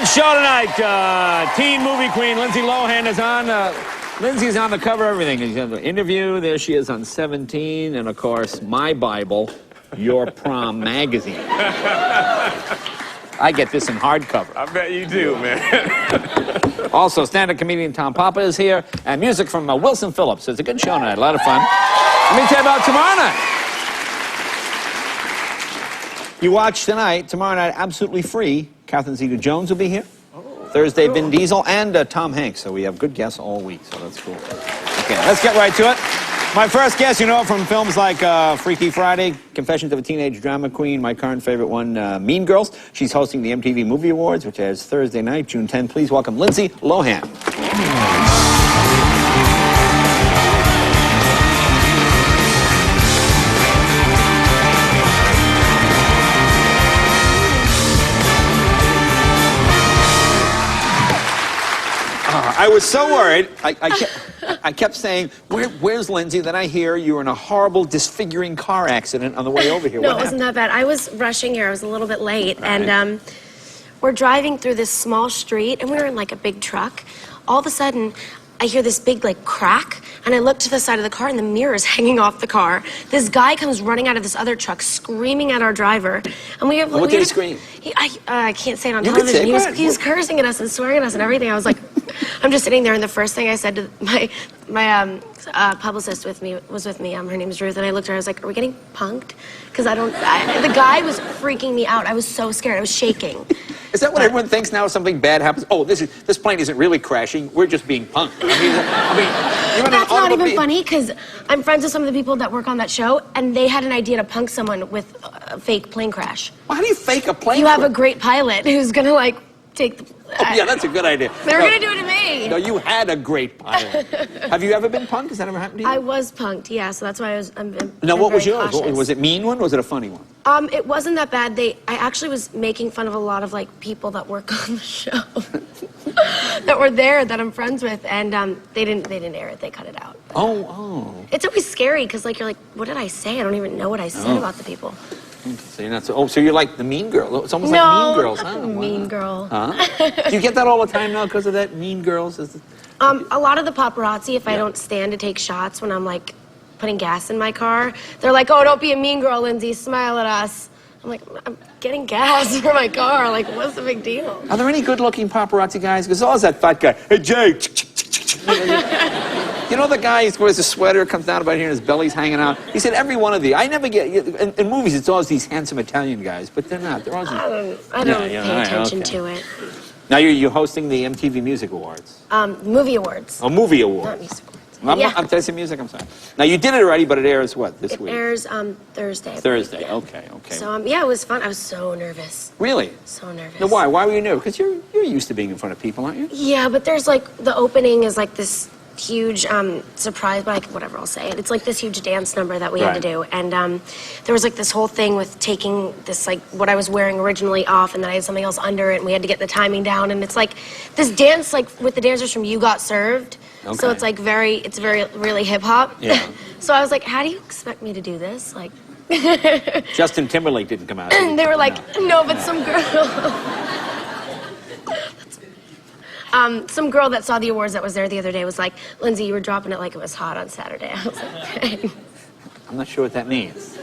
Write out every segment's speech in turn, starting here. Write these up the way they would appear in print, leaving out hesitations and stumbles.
show tonight. Teen movie queen Lindsay Lohan is on. Lindsay's on the cover of everything. She's on the interview. There she is on 17. And, of course, my Bible, Your Prom magazine. I get this in hardcover. I bet you do, man. Also, stand-up comedian Tom Papa is here. And music from Wilson Phillips. It's a good show tonight. A lot of fun. Let me tell you about tomorrow night. You watch tonight. Tomorrow night, absolutely free. Catherine Zeta-Jones will be here. Thursday, Vin Diesel and Tom Hanks. So we have good guests all week, so that's cool. Okay, let's get right to it. My first guest, you know, from films like Freaky Friday, Confessions of a Teenage Drama Queen, my current favorite one, Mean Girls. She's hosting the MTV Movie Awards, which is Thursday night, June 10. Please welcome Lindsay Lohan. I was so worried. I kept saying, where's Lindsay? Then I hear you were in a horrible, disfiguring car accident on the way over here. No, it wasn't that bad. I was rushing here. I was a little bit late. Right. And we're driving through this small street, and we were in, like, a big truck. All of a sudden, I hear this big, like, crack, and I look to the side of the car, and the mirror is hanging off the car. This guy comes running out of this other truck, screaming at our driver. And we have, what did he scream? I can't say it on television. He was cursing at us and swearing at us and everything. I was like, I'm just sitting there, and the first thing I said to my publicist was with me. Her name is Ruth, and I looked at her. I was like, "Are we getting punked?" Because the guy was freaking me out. I was so scared. I was shaking. Is that what everyone thinks now? If something bad happens. Oh, this plane isn't really crashing. We're just being punked. I mean, that's not even funny because I'm friends with some of the people that work on that show, and they had an idea to punk someone with a fake plane crash. Well, how do you fake a plane? You have a great pilot who's gonna like take the. Oh, yeah, that's a good idea. They were gonna do it to me. No, you had a great pilot. Have you ever been punked? Has that ever happened to you? I was punked, yeah. So that's why I'm now, what was yours? Cautious. Was it mean one? Or was it a funny one? It wasn't that bad. I actually was making fun of a lot of like people that work on the show that were there that I'm friends with, and they didn't air it. They cut it out. But, oh. It's always scary because like you're like, what did I say? I don't even know what I said about the people. So you're not so you're like the mean girl. It's almost like Mean Girls, huh? Mean girl. Huh? Do you get that all the time now because of that Mean Girls? A lot of the paparazzi, if I don't stand to take shots when I'm like putting gas in my car, they're like, "Oh, don't be a mean girl, Lindsay. Smile at us." I'm like, I'm getting gas for my car. Like, what's the big deal? Are there any good-looking paparazzi guys? Because always that fat guy. Hey, Jay. You know the guy who wears a sweater, comes down about here, and his belly's hanging out? He said every one of these. I never get... In movies, it's always these handsome Italian guys, but they're not. They're always... I don't pay attention to it. Now you're hosting the MTV Music Awards. Movie Awards. Oh, Movie Awards. Not music awards. I'm saying music, I'm sorry. Now, you did it already, but it airs what, this week? It airs Thursday. Thursday, yeah. okay. So, yeah, it was fun. I was so nervous. Really? So nervous. Now, why? Why were you nervous? Because you're used to being in front of people, aren't you? Yeah, but there's, like, the opening is, like, this huge surprise, but whatever, I'll say it. It's, like, this huge dance number that we had to do. And there was, like, this whole thing with taking this, like, what I was wearing originally off, and then I had something else under it, and we had to get the timing down. And it's, like, this dance, like, with the dancers from You Got Served. Okay. So it's like really hip hop. Yeah. So I was like, how do you expect me to do this? Like, Justin Timberlake didn't come out. And they were like, no, but some girl that saw the awards that was there the other day was like, Lindsay, you were dropping it like it was hot on Saturday. I was like, okay. I'm not sure what that means.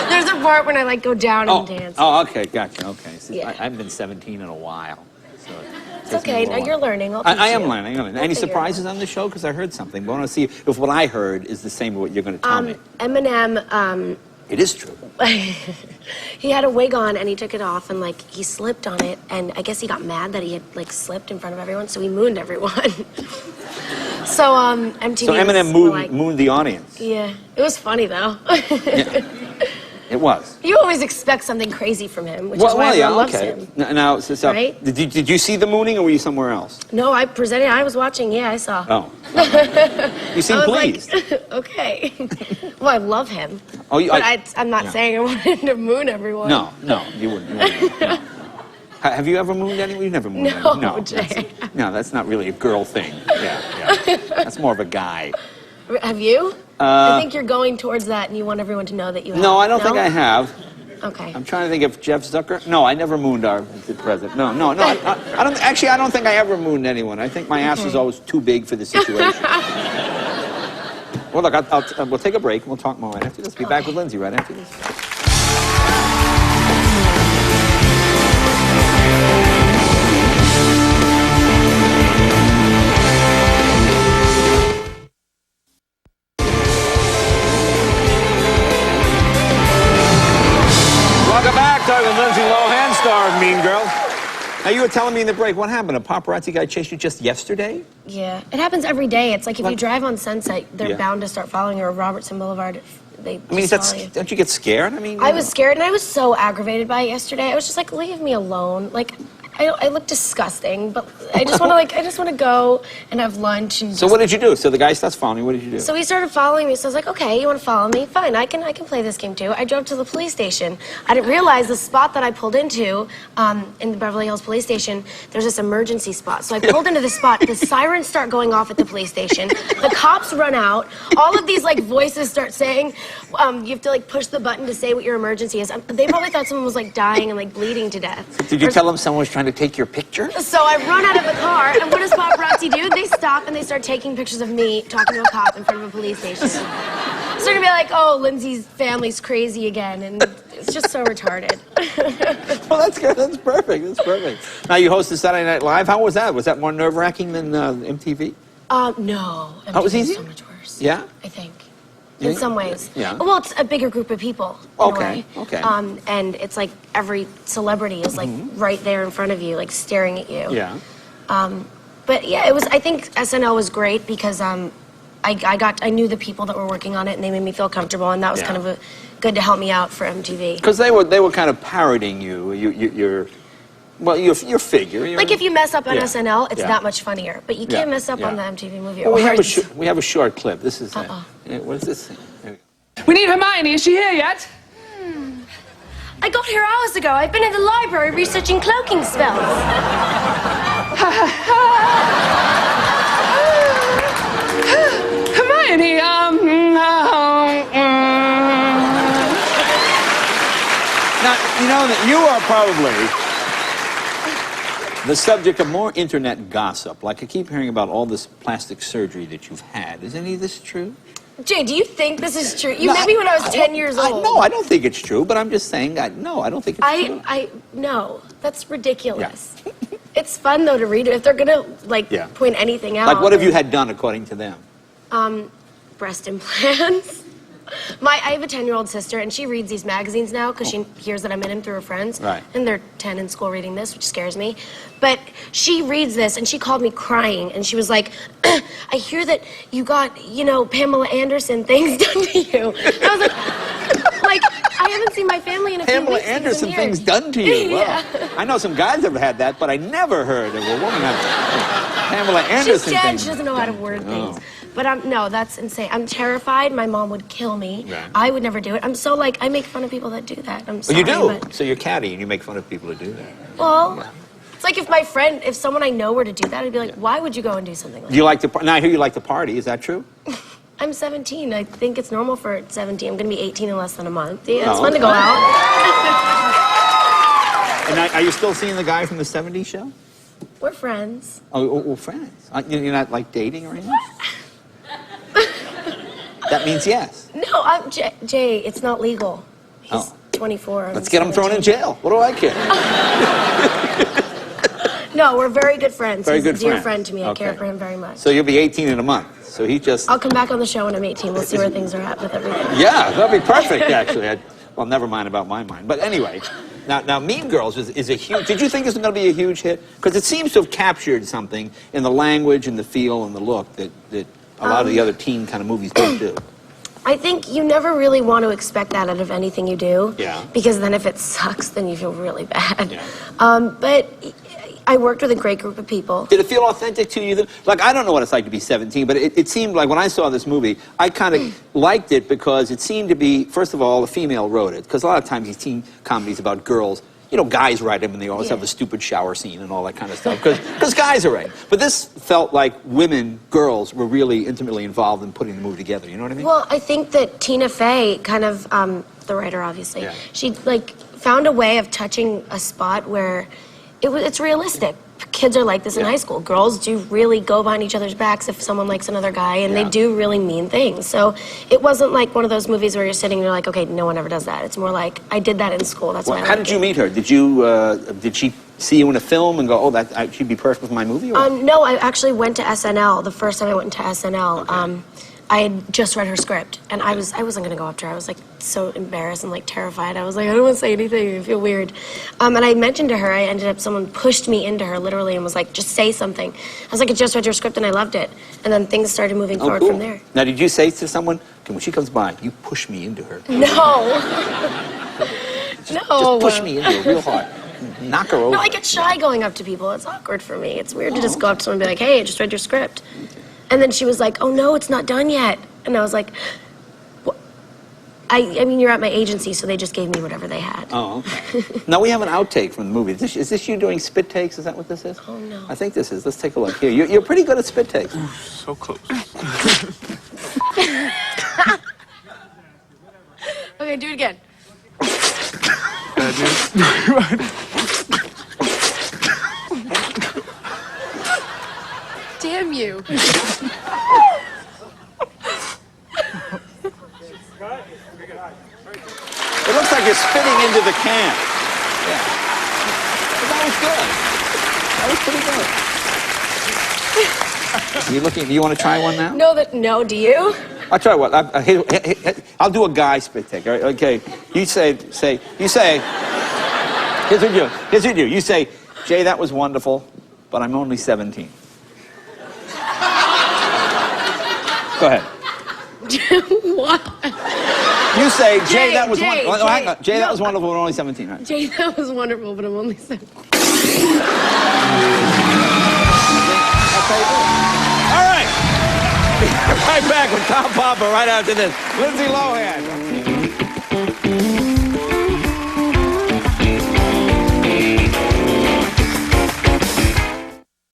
There's a part when I like go down and dance. Oh, okay, gotcha. Okay. So Yeah. I haven't been 17 in a while. So it's okay. No, you're learning. I am learning. Any surprises on the show? Because I heard something. But I want to see if what I heard is the same as what you're going to tell me. Eminem. It is true. He had a wig on and he took it off and like he slipped on it and I guess he got mad that he had like slipped in front of everyone, so he mooned everyone. So MTV. So Eminem mooned the audience. Yeah, it was funny though. Yeah. It was. You always expect something crazy from him, which is why everyone loves him. Now, so right? Did you see the mooning, or were you somewhere else? No, I presented. I was watching. Yeah, I saw. Oh. You seem pleased. Like, okay. Well, I love him. Oh, but I'm not saying I wanted to moon everyone. No, you wouldn't. No. Have you ever mooned anyone? You've never mooned anyone. No, Jay. That's not really a girl thing. Yeah. That's more of a guy. Have you? I think you're going towards that and you want everyone to know that you have. No, I don't think I have. Okay. I'm trying to think of Jeff Zucker. No, I never mooned our president. No. I don't. Actually, I don't think I ever mooned anyone. I think my ass is always too big for the situation. Well, look, we'll take a break and we'll talk more right after this. Be back with Lindsay right after this. Welcome back, talking with Lindsay Lohan, star of Mean Girls. Now, you were telling me in the break, what happened? A paparazzi guy chased you just yesterday? Yeah, it happens every day. It's like if you drive on Sunset, they're bound to start following you, or Robertson Boulevard. They follow you. Don't you get scared? I mean, I was scared, and I was so aggravated by it yesterday. I was just like, leave me alone. Like, I look disgusting, but I just want to go and have lunch. And so what did you do? So the guy starts following you. What did you do? So he started following me. So I was like, okay, you want to follow me? Fine, I can play this game too. I drove to the police station. I didn't realize the spot that I pulled into in the Beverly Hills police station, there's this emergency spot. So I pulled into the spot. The sirens start going off at the police station. The cops run out. All of these like voices start saying, you have to like push the button to say what your emergency is. They probably thought someone was like dying and like bleeding to death. Did you tell them someone was trying to take your picture? So I run out of the car, and what does paparazzi do? They stop and they start taking pictures of me talking to a cop in front of a police station. So they're gonna be like, oh, Lindsay's family's crazy again, and it's just so retarded. Well, that's good. That's perfect. That's perfect. Now, you hosted Saturday Night Live. How was that? Was that more nerve-wracking than MTV? No. That was easy? So much worse. Yeah? I think. In some ways. Yeah. Well, it's a bigger group of people. Okay, okay. And it's like every celebrity is like right there in front of you, like staring at you. Yeah. But yeah, I think SNL was great because I knew the people that were working on it, and they made me feel comfortable, and that was kind of good to help me out for MTV. Because they were kind of parodying you. Your figure. Like if you mess up on SNL, it's that much funnier. But you can't mess up on the MTV movie. Well, we have a short clip. This is what is this thing? We need Hermione. Is she here yet? I got here hours ago. I've been in the library researching cloaking spells. Hermione, Now, you know that you are probably the subject of more internet gossip. Like, I keep hearing about all this plastic surgery that you've had. Is any of this true? Jay, do you think this is true? You met me when I was 10 years old. No, I don't think it's true, but I'm just saying no, I don't think it's true. No, that's ridiculous. Yeah. It's fun, though, to read it. If they're going to, point anything out. Like, what have you had done, according to them? Breast implants. I have a 10-year-old sister, and she reads these magazines now because she hears that I'm in them through her friends. Right. And they're 10 in school reading this, which scares me. But she reads this, and she called me crying, and she was like, I hear that you got, Pamela Anderson things done to you. And I was like, I haven't seen my family in a few weeks. Pamela Anderson things done to you? Well, Yeah. I know some guys have had that, but I never heard of a woman having Pamela Anderson She's dead. things. She doesn't know how to word things. Oh. But no, that's insane. I'm terrified. My mom would kill me. Right. I would never do it. I'm so I make fun of people that do that. I'm sorry. Well, you do. But, So you're catty and you make fun of people who do that. well, it's like if someone I know were to do that, I'd be like, why would you go and do something like Do you like to? Now I hear you like to party. Is that true? that? I'm 17. I think it's normal for 17. I'm going to be 18 in less than a month. Yeah, it's Oh, fun to go out. And are you still seeing the guy from the '70s show? We're friends. Oh, friends. You're not like dating or anything? That means yes. No, I'm Jay. It's not legal. He's 24. Let's get him thrown in jail. What do I care? No, we're very good friends. Very He's good a dear friend. friend to me. I care Okay. for him very much. So you'll be 18 in a month. So he just... I'll come back on the show when I'm 18. We'll see where things are at with everything. Yeah, that'd be perfect, actually. Well, never mind about my mind. But anyway, now Mean Girls is a huge... Did you think this was going to be a huge hit? Because it seems to have captured something in the language and the feel and the look that a lot of the other teen kind of movies don't do. I think you never really want to expect that out of anything you do. Yeah. Because then if it sucks, then you feel really bad. Yeah. But I worked with a great group of people. Did it feel authentic to you? Like, I don't know what it's like to be 17, but it seemed like when I saw this movie, I kind of liked it because it seemed to be, first of all, a female wrote it. Because a lot of times these teen comedies about girls, guys write them and they always have a stupid shower scene and all that kind of stuff. Because guys are right. But this felt like women, girls, were really intimately involved in putting the movie together. You know what I mean? Well, I think that Tina Fey kind of the writer, obviously. Yeah. She like found a way of touching a spot where it's realistic. Kids are like this in high school. Girls do really go behind each other's backs if someone likes another guy, and they do really mean things. So it wasn't like one of those movies where you're sitting and you're like, okay, no one ever does that. It's more like, I did that in school. That's why I How like did you it. meet her? Did she see you in a film and go, oh, she'd be perfect for my movie? Or? No, I actually went to SNL. The first time I went to SNL, I had just read her script, and I wasn't gonna go up to her. I was like so embarrassed and like terrified. I was like, I don't want to say anything. I feel weird. And I mentioned to her. Someone pushed me into her literally and was like, just say something. I was like, I just read your script and I loved it. And then things started moving forward from there. Now, did you say to someone, okay, when she comes by, you push me into her? No. Just push me into her real hard. Knock her over. No, I get shy going up to people. It's awkward for me. It's weird to just go up to someone and be like, hey, I just read your script. And then she was like, oh, no, it's not done yet. And I was like, what? I mean, you're at my agency, so they just gave me whatever they had. Oh, okay. Now, we have an outtake from the movie. Is this you doing spit takes? Is that what this is? Oh, no. I think this is. Let's take a look. Here, you're pretty good at spit takes. So close. Okay, do it again. Damn you. It looks like you're spitting into the can. Yeah. But that was good. That was pretty good. You looking? Do you want to try one now? No, do you? I'll try what. I'll do a guy spit take. All right? Okay. You say. Here's what you do. You say, Jay, that was wonderful, but I'm only 17. Go ahead. What? You say, Jay, that was Jay, wonderful. Hang on. Jay, no. that was wonderful, but I'm only 17. Right? Jay, that was wonderful, but I'm only 7. All right. Right back with Tom Papa right after this. Lindsay Lohan.